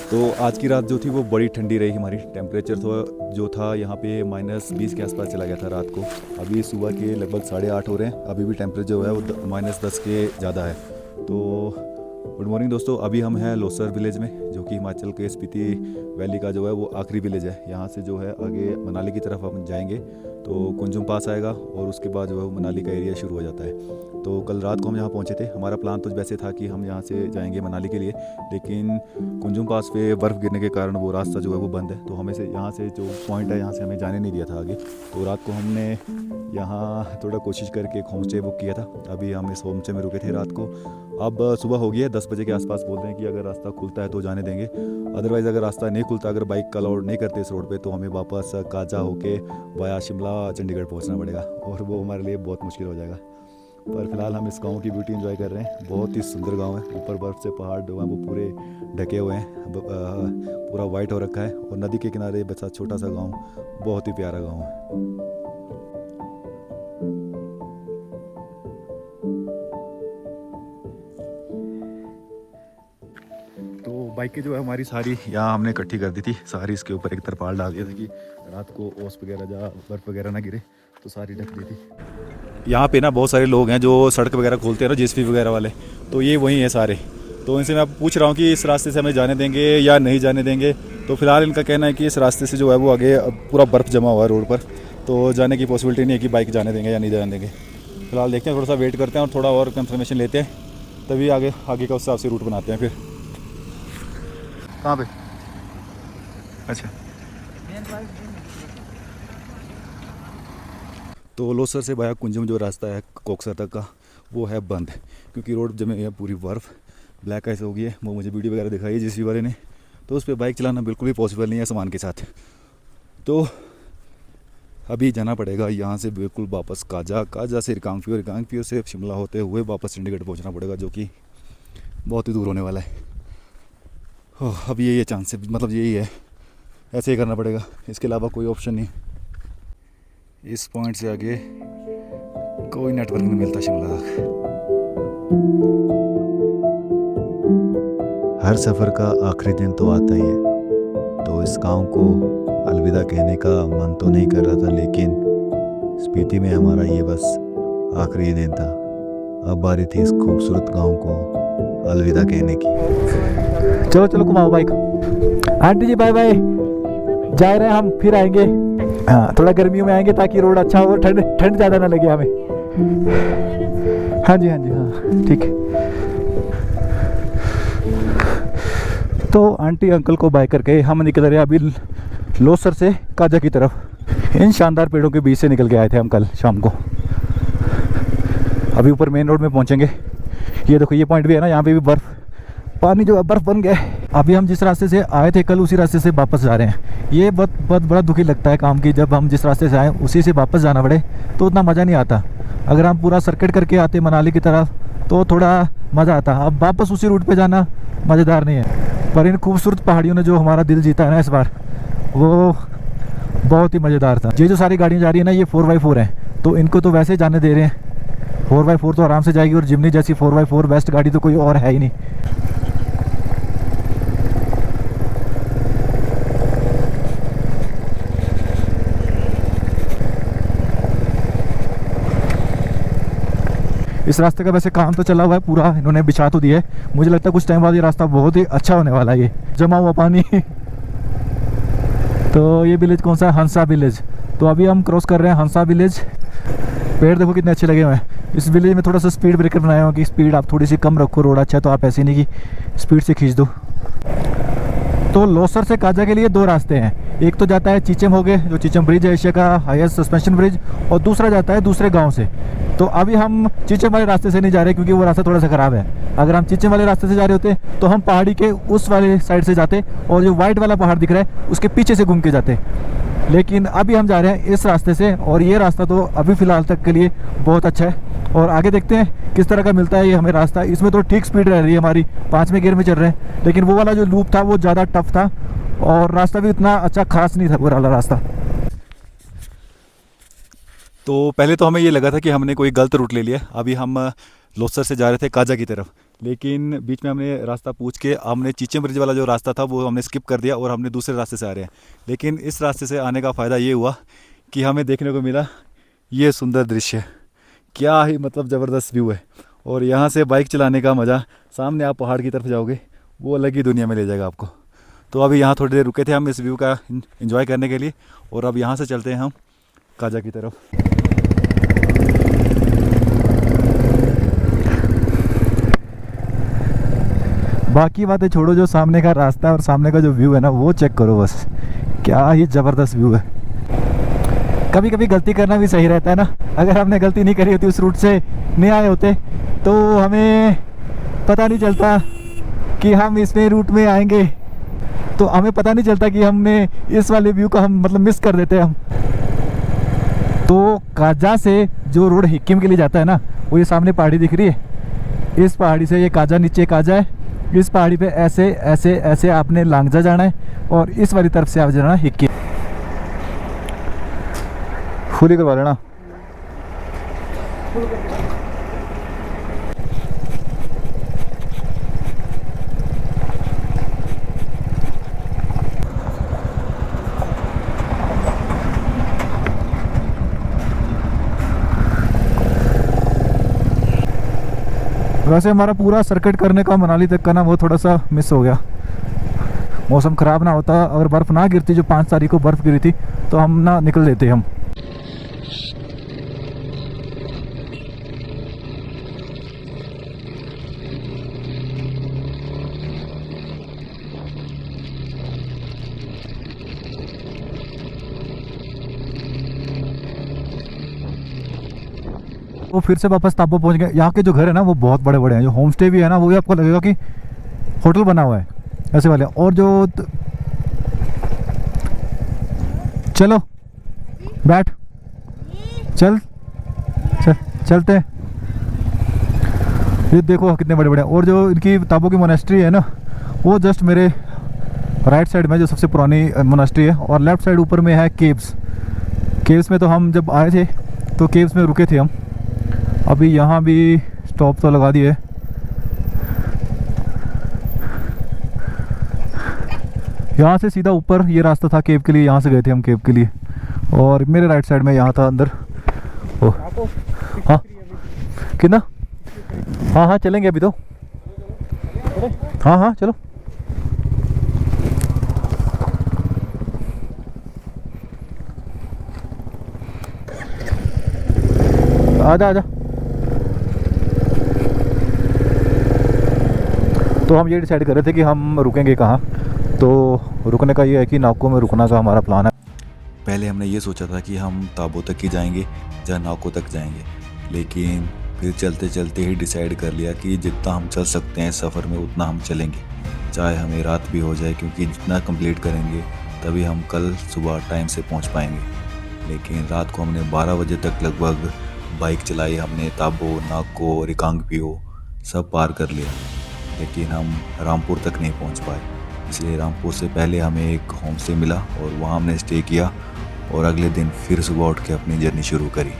तो आज की रात जो थी वो बड़ी ठंडी रही हमारी। टेम्परेचर तो जो था यहाँ पे -20 के आसपास चला गया था रात को। अभी सुबह के लगभग 8:30 हो रहे हैं, अभी भी टेम्परेचर जो है वो -10 के ज़्यादा है। तो गुड मॉर्निंग दोस्तों, अभी हम हैं लोसर विलेज में, जो कि हिमाचल के स्पीति वैली का जो है वो आखिरी विलेज है। यहाँ से जो है आगे मनाली की तरफ हम जाएंगे तो कुंजुम पास आएगा और उसके बाद जो है वो मनाली का एरिया शुरू हो जाता है। तो कल रात को हम यहाँ पहुँचे थे। हमारा प्लान तो वैसे था कि हम यहाँ से जाएंगे मनाली के लिए, लेकिन कुंजुम पास पे बर्फ़ गिरने के कारण वो रास्ता जो है वो बंद है। तो हमें से यहाँ से जो पॉइंट है यहाँ से हमें जाने नहीं दिया था आगे। तो रात को हमने यहाँ थोड़ा कोशिश करके एक होम स्टे बुक किया था। अभी हम इस होम स्टे में रुके थे रात को। अब सुबह हो गई है, 10 बजे के आसपास बोल रहे हैं कि अगर रास्ता खुलता है तो जाने देंगे, अदरवाइज़ अगर रास्ता नहीं खुलता, अगर बाइक का अलाउड नहीं करते इस रोड पे, तो हमें वापस काजा होके वाया शिमला चंडीगढ़ पहुंचना पड़ेगा और वो हमारे लिए बहुत मुश्किल हो जाएगा। पर फिलहाल हम इस गांव की ब्यूटी एंजॉय कर रहे हैं। बहुत ही सुंदर गांव है। ऊपर बर्फ़ से पहाड़ जो है वो पूरे ढके हुए हैं, पूरा वाइट हो रखा है और नदी के किनारे बसा छोटा सा गाँव, बहुत ही प्यारा गाँव है। बाइकें जो है हमारी सारी यहाँ हमने इकट्ठी कर दी थी, सारी इसके ऊपर एक तरपाल डाल दिया था कि रात को ओस वगैरह जहाँ बर्फ़ वगैरह ना गिरे, तो सारी ढक दी थी। यहाँ पे ना बहुत सारे लोग हैं जो सड़क वगैरह खोलते हैं ना, जेसीबी वगैरह वाले, तो ये वही हैं सारे। तो इनसे मैं पूछ रहा हूँ कि इस रास्ते से हमें जाने देंगे या नहीं जाने देंगे। तो फिलहाल इनका कहना है कि इस रास्ते से जो है वो आगे पूरा बर्फ़ जमा हुआ है रोड पर, तो जाने की पॉसिबिलिटी नहीं है कि बाइक जाने देंगे या नहीं जाने देंगे। फिलहाल देखते हैं, थोड़ा सा वेट करते हैं और थोड़ा और कंफर्मेशन लेते हैं, तभी आगे का उस हिसाब से रूट बनाते हैं। फिर कहाँ पे? अच्छा, तो लोसर से वाया कुंजुम जो रास्ता है कोकसर तक का, वो है बंद, क्योंकि रोड जमे है पूरी बर्फ़, ब्लैक आइस हो गई है। वो मुझे वीडियो वगैरह दिखाई है जिस वाले ने, तो उस पर बाइक चलाना बिल्कुल भी पॉसिबल नहीं है सामान के साथ। तो अभी जाना पड़ेगा यहाँ से बिल्कुल वापस काजा से रिकांगपिओ, रिकांगपिओ से शिमला होते हुए वापस चंडीगढ़ पहुँचना पड़ेगा, जो कि बहुत ही दूर होने वाला है। अब यही है चांस है, मतलब यही है, ऐसे ही करना पड़ेगा, इसके अलावा कोई ऑप्शन नहीं। इस पॉइंट से आगे कोई नेटवर्क नहीं मिलता शिमला तक। हर सफ़र का आखिरी दिन तो आता ही है, तो इस गांव को अलविदा कहने का मन तो नहीं कर रहा था, लेकिन स्पीति में हमारा ये बस आखिरी दिन था। अब बारी थी इस खूबसूरत गांव को अलविदा कहने की। चलो चलो घुमाओ बाइक। आंटी जी बाय बाय, जा रहे हैं हम, फिर आएंगे। हाँ, थोड़ा गर्मियों में आएंगे ताकि रोड अच्छा हो, ठंड ज़्यादा ना लगे हमें। हाँ जी हाँ जी हाँ, ठीक है। तो आंटी अंकल को बाय करके हम निकल रहे हैं अभी लोसर से काजा की तरफ। इन शानदार पेड़ों के बीच से निकल के आए थे हम कल शाम को। अभी ऊपर मेन रोड में पहुंचेंगे। ये देखो, ये पॉइंट भी है ना, यहाँ पे भी बर्फ़, पानी जो है बर्फ़ बन गया है। अभी हम जिस रास्ते से आए थे कल, उसी रास्ते से वापस जा रहे हैं। ये बहुत बड़ा दुखी लगता है काम की, जब हम जिस रास्ते से आए उसी से वापस जाना पड़े तो उतना मज़ा नहीं आता। अगर हम पूरा सर्किट करके आते मनाली की तरफ तो थोड़ा मज़ा आता। अब वापस उसी रूट पे जाना मज़ेदार नहीं है। पर इन खूबसूरत पहाड़ियों ने जो हमारा दिल जीता है ना इस बार, वो बहुत ही मज़ेदार था। ये जो सारी गाड़ियाँ जा रही है ना, ये 4x4 है, तो इनको तो वैसे जाने दे रहे हैं। 4x4 तो आराम से जाएगी, और जिमनी जैसी 4x4 बेस्ट गाड़ी तो कोई और है ही नहीं। इस रास्ते का वैसे काम तो चला हुआ है पूरा, इन्होंने बिछा तो दिया है। मुझे लगता है कुछ टाइम बाद ये रास्ता बहुत ही अच्छा होने वाला है। ये जमा हुआ पानी तो ये विलेज कौन सा है? हंसा विलेज। तो अभी हम क्रॉस कर रहे हैं हंसा विलेज। पेड़ देखो कितने अच्छे लगे हुए हैं। इस विलेज में थोड़ा सा स्पीड ब्रेकर बनाया हुआ कि स्पीड आप थोड़ी सी कम रखो, रोड अच्छा है तो आप ऐसे नहीं कि स्पीड से खींच दो। तो लोसर से काजा के लिए 2 रास्ते हैं। एक तो जाता है चीचम हो गए, जो चीचम ब्रिज है एशिया का हाईएस्ट सस्पेंशन ब्रिज, और दूसरा जाता है दूसरे गांव से। तो अभी हम चीचम वाले रास्ते से नहीं जा रहे क्योंकि वो रास्ता थोड़ा सा ख़राब है। अगर हम चीचम वाले रास्ते से जा रहे होते तो हम पहाड़ी के उस वाले साइड से जाते और जो वाइट वाला पहाड़ दिख रहा है उसके पीछे से घूम के जाते। लेकिन अभी हम जा रहे हैं इस रास्ते से, और ये रास्ता तो अभी फ़िलहाल तक के लिए बहुत अच्छा है। और आगे देखते हैं किस तरह का मिलता है ये हमें रास्ता। इसमें तो ठीक स्पीड रह रही है हमारी, 5वें गियर में चल रहे हैं, लेकिन वो वाला जो लूप था वो ज़्यादा टफ था और रास्ता भी इतना अच्छा खास नहीं था वो वाला रास्ता। तो पहले तो हमें ये लगा था कि हमने कोई गलत रूट ले लिया। अभी हम लोसर से जा रहे थे काजा की तरफ, लेकिन बीच में हमने रास्ता पूछ के हमने चीचे ब्रिज वाला जो रास्ता था वो हमने स्किप कर दिया और हमने दूसरे रास्ते से आ रहे हैं। लेकिन इस रास्ते से आने का फ़ायदा ये हुआ कि हमें देखने को मिला ये सुंदर दृश्य। क्या ही मतलब ज़बरदस्त व्यू है। और यहाँ से बाइक चलाने का मज़ा, सामने आप पहाड़ की तरफ जाओगे वो अलग ही दुनिया में ले जाएगा आपको। तो अभी यहाँ थोड़ी देर रुके थे हम इस व्यू का एंजॉय करने के लिए, और अब यहाँ से चलते हैं हम काजा की तरफ। बाकी बातें छोड़ो, जो सामने का रास्ता और सामने का जो व्यू है ना वो चेक करो बस, क्या ही ज़बरदस्त व्यू है। कभी कभी गलती करना भी सही रहता है ना। अगर हमने गलती नहीं करी होती, उस रूट से नहीं आए होते, तो हमें पता नहीं चलता कि हम इसमें रूट में आएंगे, तो हमें पता नहीं चलता कि हमने इस वाले व्यू का हम मतलब मिस कर देते हैं हम। तो काजा से जो रोड हिक्किम के लिए जाता है ना, वो ये सामने पहाड़ी दिख रही है, इस पहाड़ी से ये काजा, नीचे काजा है, इस पहाड़ी पे ऐसे ऐसे ऐसे आपने लांगजा जाना है और इस वाली तरफ से आप जाना है हिक्किम। फुली करवा लेना। वैसे हमारा पूरा सर्किट करने का मनाली तक का ना वो थोड़ा सा मिस हो गया। मौसम ख़राब ना होता और बर्फ़ ना गिरती, जो 5 तारीख को बर्फ़ गिरी थी, तो हम ना निकल लेते हम। वो फिर से वापस ताबो पहुंच गए। यहाँ के जो घर है ना वो बहुत बड़े बड़े हैं, जो होम स्टे भी है ना वो भी आपको लगेगा कि होटल बना हुआ है ऐसे वाले। और जो चलो बैठ, चल चल चलते हैं। ये देखो कितने बड़े बड़े हैं। और जो इनकी ताबो की मोनेस्ट्री है ना, वो जस्ट मेरे राइट साइड में जो सबसे पुरानी मोनेस्ट्री है, और लेफ्ट साइड ऊपर में है केव्स। केव्स में तो हम जब आए थे तो केव्स में रुके थे हम। अभी यहाँ भी स्टॉप तो लगा दिए। यहाँ से सीधा ऊपर ये रास्ता था केव के लिए, यहाँ से गए थे हम केव के लिए। और मेरे राइट साइड में यहाँ था अंदर। ओ हाँ कितना, हाँ हाँ चलेंगे अभी तो, हाँ हाँ चलो। आजा आजा। तो हम ये डिसाइड कर रहे थे कि हम रुकेंगे कहाँ। तो रुकने का ये है कि नाको में रुकना का हमारा प्लान है। पहले हमने ये सोचा था कि हम ताबो तक ही जाएंगे या नाको तक जाएंगे, लेकिन फिर चलते चलते ही डिसाइड कर लिया कि जितना हम चल सकते हैं सफ़र में उतना हम चलेंगे, चाहे हमें रात भी हो जाए, क्योंकि जितना कंप्लीट करेंगे तभी हम कल सुबह टाइम से पहुंच पाएंगे। लेकिन रात को हमने 12 बजे तक लगभग बाइक चलाई। हमने ताबो, नाको, रिकांगपियो सब पार कर लिया, लेकिन हम रामपुर तक नहीं पहुंच पाए। इसलिए रामपुर से पहले हमें एक होम स्टे मिला और वहाँ हमने स्टे किया, और अगले दिन फिर सुबह उठ के अपनी जर्नी शुरू करी।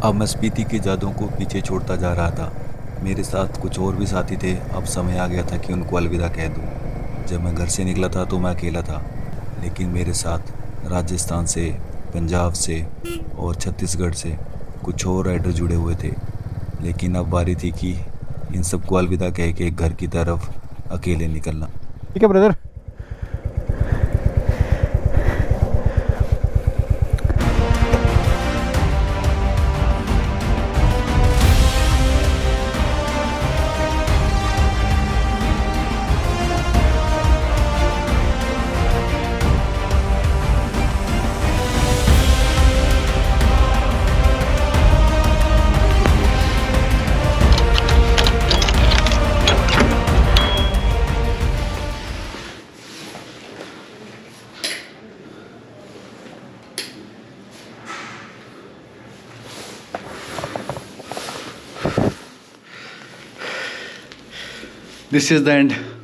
अब मैं स्पीति के जादुओं को पीछे छोड़ता जा रहा था। मेरे साथ कुछ और भी साथी थे। अब समय आ गया था कि उनको अलविदा कह दूं। जब मैं घर से निकला था तो मैं अकेला था, लेकिन मेरे साथ राजस्थान से, पंजाब से और छत्तीसगढ़ से कुछ और राइडर जुड़े हुए थे। लेकिन अब बारी थी कि इन सबको अलविदा कह के घर की तरफ अकेले निकलना। ठीक है brother. This is the end.